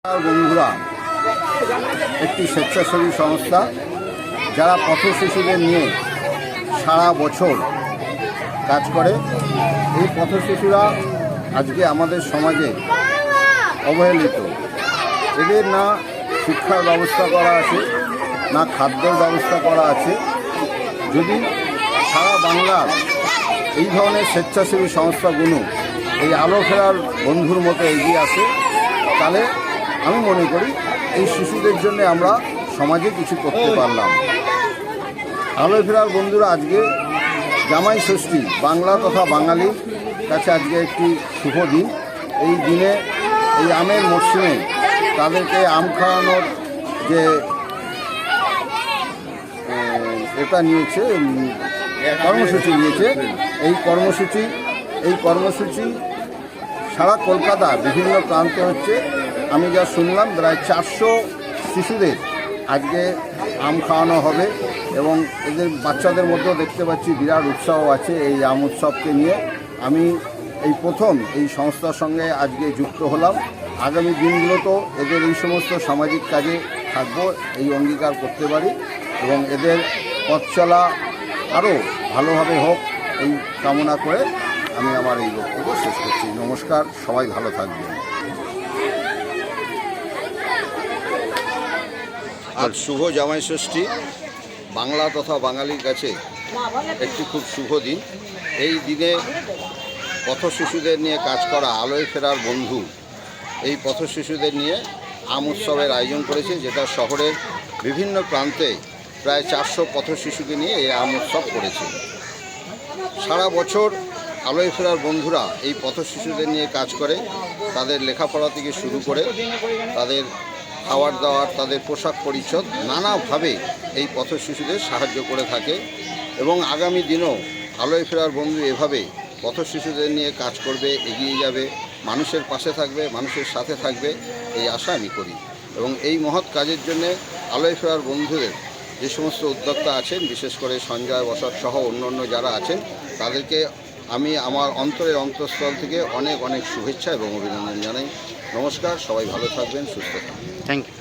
বন্ধুরা একটি স্বেচ্ছাসেবী সংস্থা যারা পথ শিশুদের নিয়ে সারা বছর কাজ করে। এই পথ শিশুরা আজকে আমাদের সমাজে অবহেলিত। এদের না শিক্ষার ব্যবস্থা করা আছে, না খাদ্যের ব্যবস্থা করা আছে। যদি সারা বাংলার এই ধরনের স্বেচ্ছাসেবী সংস্থাগুলো এই আলো ফেরার বন্ধুর মতো এগিয়ে আসে, তাহলে আমি মনে করি এই শিশুদের জন্য আমরা সমাজে কিছু করতে পারলাম। আলো ফেরার বন্ধুরা আজকে জামাই ষষ্ঠী, বাংলা তথা বাঙালির কাছে আজকে একটি শুভ দিন। এই দিনে এই আমের মরশুমে তাদেরকে আম খাওয়ানোর যে এটা নিয়েছে, কর্মসূচি নিয়েছে, এই কর্মসূচি সারা কলকাতা বিভিন্ন প্রান্তে হচ্ছে। আমি যা শুনলাম প্রায় 400 শিশুদের আজকে আম খাওয়ানো হবে এবং এদের বাচ্চাদের মধ্যেও দেখতে পাচ্ছি বিরাট উৎসাহ আছে এই আম উৎসবকে নিয়ে। আমি এই প্রথম এই সংস্থার সঙ্গে আজকে যুক্ত হলাম। আগামী দিনগুলোতেও এদের এই সমস্ত সামাজিক কাজে থাকবো, এই অঙ্গীকার করতে পারি এবং এদের পথ চলা আরও ভালোভাবে হোক এই কামনা করে আমি আমার এই বক্তব্য শেষ করছি। নমস্কার, সবাই ভালো থাকবেন। আজ শুভ জামাই ষষ্ঠী, বাংলা তথা বাঙালির কাছে একটি খুব শুভ দিন। এই দিনে পথ শিশুদের নিয়ে কাজ করা আলোয় ফেরার বন্ধু এই পথ শিশুদের নিয়ে আম উৎসবের আয়োজন করেছে, যেটা শহরের বিভিন্ন প্রান্তে প্রায় 400 পথ শিশুকে নিয়ে এই আম উৎসব করেছে। সারা বছর আলোয় ফেরার বন্ধুরা এই পথ শিশুদের নিয়ে কাজ করে। তাদের লেখাপড়া থেকে শুরু করে তাদের খাবার দাবার, তাদের পোশাক পরিচ্ছদ নানাভাবে এই পথ শিশুদের সাহায্য করে থাকে এবং আগামী দিনেও আলোয় ফেরার বন্ধু এভাবে পথ শিশুদের নিয়ে কাজ করবে, এগিয়ে যাবে, মানুষের পাশে থাকবে, মানুষের সাথে থাকবে, এই আশা আমি করি। এবং এই মহৎ কাজের জন্যে আলোয় ফেরার বন্ধুদের যে সমস্ত উদ্যোক্তা আছেন, বিশেষ করে সঞ্জয় বসাক সহ অন্য যারা আছেন, তাদেরকে আমি আমার অন্তরের অন্তঃস্থল থেকে অনেক অনেক শুভেচ্ছা এবং অভিনন্দন জানাই। নমস্কার, সবাই ভালো থাকবেন, সুস্থ থাকবেন। Thank you.